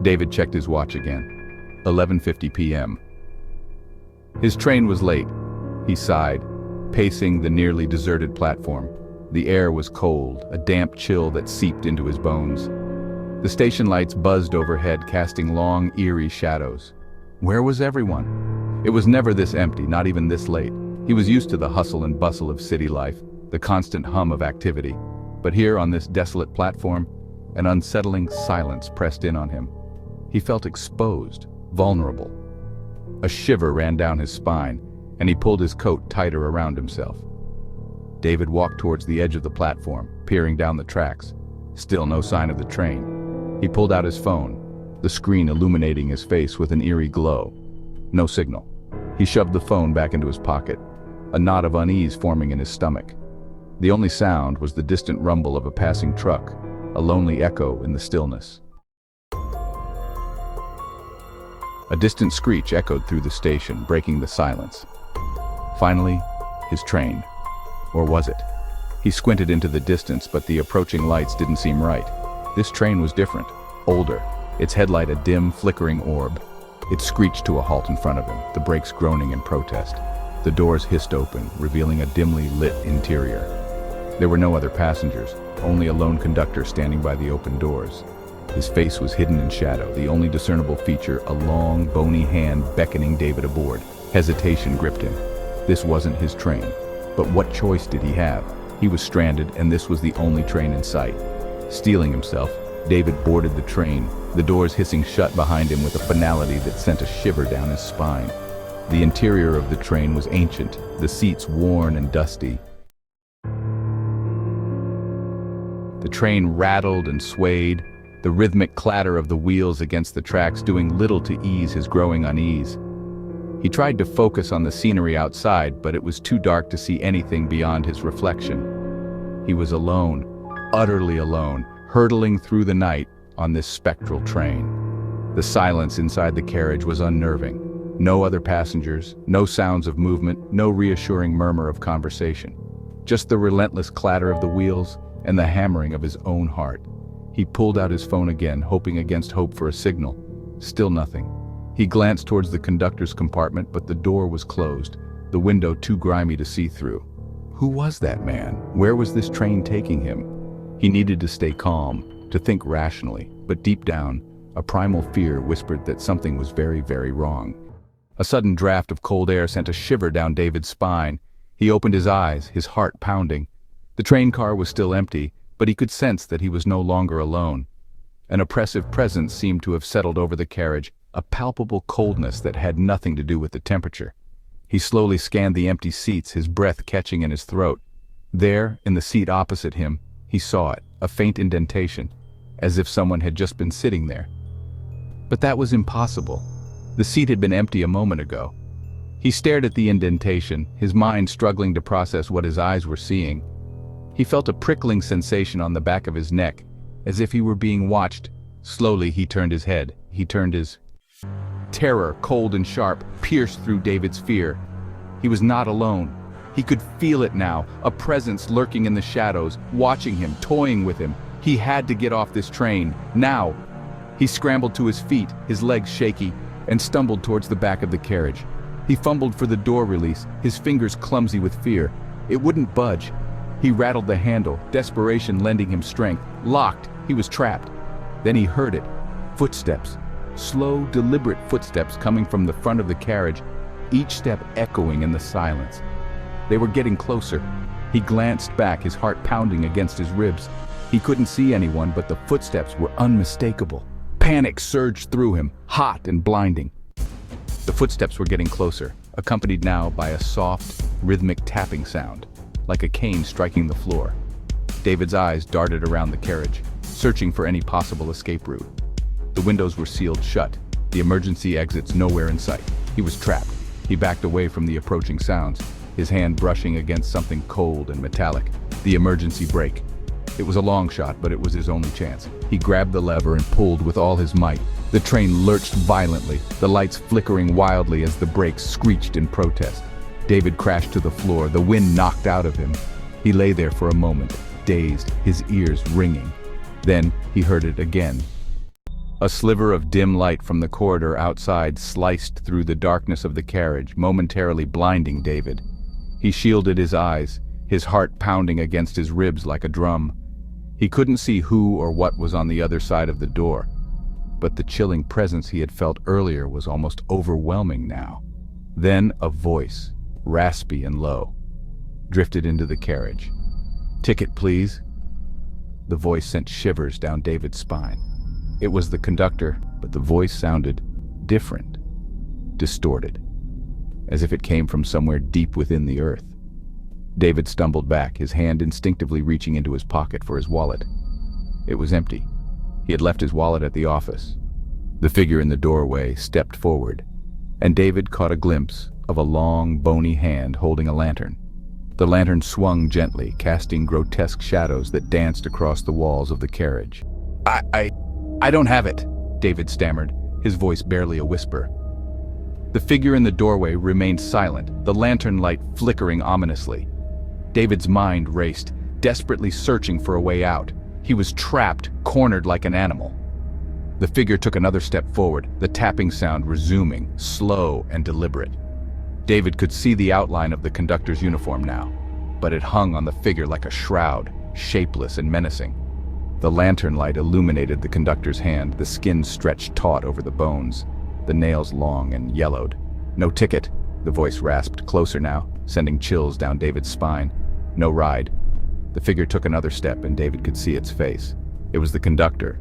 David checked his watch again. 11:50 p.m. His train was late. He sighed, pacing the nearly deserted platform. The air was cold, a damp chill that seeped into his bones. The station lights buzzed overhead, casting long, eerie shadows. Where was everyone? It was never this empty, not even this late. He was used to the hustle and bustle of city life, the constant hum of activity. But here on this desolate platform, an unsettling silence pressed in on him. He felt exposed, vulnerable. A shiver ran down his spine, and he pulled his coat tighter around himself. David walked towards the edge of the platform, peering down the tracks. Still no sign of the train. He pulled out his phone, the screen illuminating his face with an eerie glow. No signal. He shoved the phone back into his pocket, a knot of unease forming in his stomach. The only sound was the distant rumble of a passing truck, a lonely echo in the stillness. A distant screech echoed through the station, breaking the silence. Finally, his train. Or was it? He squinted into the distance, but the approaching lights didn't seem right. This train was different, older, its headlight a dim, flickering orb. It screeched to a halt in front of him, the brakes groaning in protest. The doors hissed open, revealing a dimly lit interior. There were no other passengers, only a lone conductor standing by the open doors. His face was hidden in shadow, the only discernible feature a long, bony hand beckoning David aboard. Hesitation gripped him. This wasn't his train. But what choice did he have? He was stranded, and this was the only train in sight. Steeling himself, David boarded the train, the doors hissing shut behind him with a finality that sent a shiver down his spine. The interior of the train was ancient, the seats worn and dusty. The train rattled and swayed, the rhythmic clatter of the wheels against the tracks doing little to ease his growing unease. He tried to focus on the scenery outside, but it was too dark to see anything beyond his reflection. He was alone, utterly alone, hurtling through the night on this spectral train. The silence inside the carriage was unnerving. No other passengers, no sounds of movement, no reassuring murmur of conversation. Just the relentless clatter of the wheels and the hammering of his own heart. He pulled out his phone again, hoping against hope for a signal. Still nothing. He glanced towards the conductor's compartment, but the door was closed, the window too grimy to see through. Who was that man? Where was this train taking him? He needed to stay calm, to think rationally, but deep down, a primal fear whispered that something was very, very wrong. A sudden draft of cold air sent a shiver down David's spine. He opened his eyes, his heart pounding. The train car was still empty, but he could sense that he was no longer alone. An oppressive presence seemed to have settled over the carriage, a palpable coldness that had nothing to do with the temperature. He slowly scanned the empty seats, his breath catching in his throat. There, in the seat opposite him, he saw it, a faint indentation, as if someone had just been sitting there. But that was impossible. The seat had been empty a moment ago. He stared at the indentation, his mind struggling to process what his eyes were seeing. He felt a prickling sensation on the back of his neck, as if he were being watched. Slowly he turned his head. He turned his... Terror, cold and sharp, pierced through David's fear. He was not alone. He could feel it now, a presence lurking in the shadows, watching him, toying with him. He had to get off this train, now. He scrambled to his feet, his legs shaky, and stumbled towards the back of the carriage. He fumbled for the door release, his fingers clumsy with fear. It wouldn't budge. He rattled the handle, desperation lending him strength. Locked, he was trapped. Then he heard it. Footsteps. Slow, deliberate footsteps coming from the front of the carriage, each step echoing in the silence. They were getting closer. He glanced back, his heart pounding against his ribs. He couldn't see anyone, but the footsteps were unmistakable. Panic surged through him, hot and blinding. The footsteps were getting closer, accompanied now by a soft, rhythmic tapping sound, like a cane striking the floor. David's eyes darted around the carriage, searching for any possible escape route. The windows were sealed shut, the emergency exits nowhere in sight. He was trapped. He backed away from the approaching sounds, his hand brushing against something cold and metallic. The emergency brake. It was a long shot, but it was his only chance. He grabbed the lever and pulled with all his might. The train lurched violently, the lights flickering wildly as the brakes screeched in protest. David crashed to the floor, the wind knocked out of him. He lay there for a moment, dazed, his ears ringing. Then he heard it again. A sliver of dim light from the corridor outside sliced through the darkness of the carriage, momentarily blinding David. He shielded his eyes, his heart pounding against his ribs like a drum. He couldn't see who or what was on the other side of the door, but the chilling presence he had felt earlier was almost overwhelming now. Then a voice, raspy and low, drifted into the carriage. "Ticket, please." The voice sent shivers down David's spine. It was the conductor, but the voice sounded different, distorted, as if it came from somewhere deep within the earth. David stumbled back, his hand instinctively reaching into his pocket for his wallet. It was empty. He had left his wallet at the office. The figure in the doorway stepped forward, and David caught a glimpse of a long, bony hand holding a lantern. The lantern swung gently, casting grotesque shadows that danced across the walls of the carriage. I don't have it," David stammered, his voice barely a whisper. The figure in the doorway remained silent, the lantern light flickering ominously. David's mind raced, desperately searching for a way out. He was trapped, cornered like an animal. The figure took another step forward, the tapping sound resuming, slow and deliberate. David could see the outline of the conductor's uniform now, but it hung on the figure like a shroud, shapeless and menacing. The lantern light illuminated the conductor's hand, the skin stretched taut over the bones, the nails long and yellowed. "No ticket," the voice rasped, closer now, sending chills down David's spine. "No ride." The figure took another step and David could see its face. It was the conductor,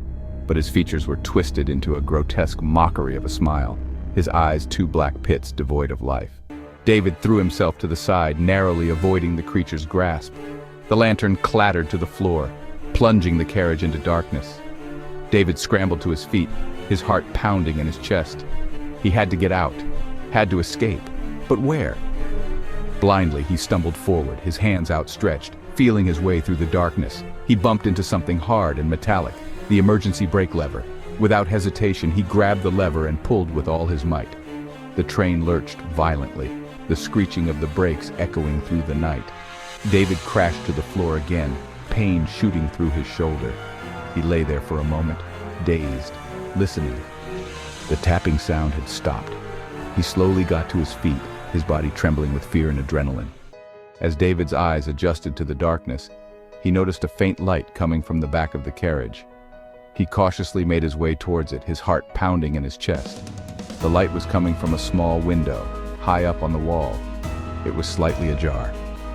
but his features were twisted into a grotesque mockery of a smile, his eyes two black pits devoid of life. David threw himself to the side, narrowly avoiding the creature's grasp. The lantern clattered to the floor, plunging the carriage into darkness. David scrambled to his feet, his heart pounding in his chest. He had to get out, had to escape. But where? Blindly, he stumbled forward, his hands outstretched, feeling his way through the darkness. He bumped into something hard and metallic, the emergency brake lever. Without hesitation, he grabbed the lever and pulled with all his might. The train lurched violently, the screeching of the brakes echoing through the night. David crashed to the floor again, pain shooting through his shoulder. He lay there for a moment, dazed, listening. The tapping sound had stopped. He slowly got to his feet, his body trembling with fear and adrenaline. As David's eyes adjusted to the darkness, he noticed a faint light coming from the back of the carriage. He cautiously made his way towards it, his heart pounding in his chest. The light was coming from a small window, high up on the wall. It was slightly ajar.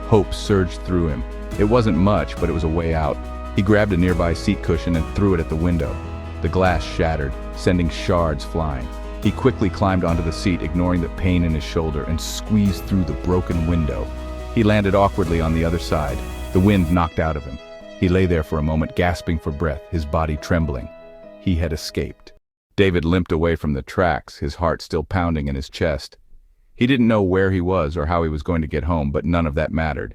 Hope surged through him. It wasn't much, but it was a way out. He grabbed a nearby seat cushion and threw it at the window. The glass shattered, sending shards flying. He quickly climbed onto the seat, ignoring the pain in his shoulder, and squeezed through the broken window. He landed awkwardly on the other side, the wind knocked out of him. He lay there for a moment, gasping for breath, his body trembling. He had escaped. David limped away from the tracks, his heart still pounding in his chest. He didn't know where he was or how he was going to get home, but none of that mattered.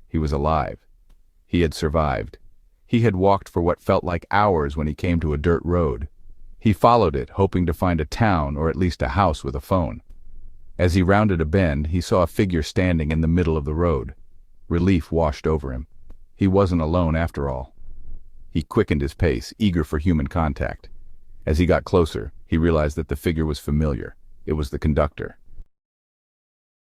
He was alive. He had survived. He had walked for what felt like hours when he came to a dirt road. He followed it, hoping to find a town or at least a house with a phone. As he rounded a bend, he saw a figure standing in the middle of the road. Relief washed over him. He wasn't alone after all. He quickened his pace, eager for human contact. As he got closer, he realized that the figure was familiar. It was the conductor.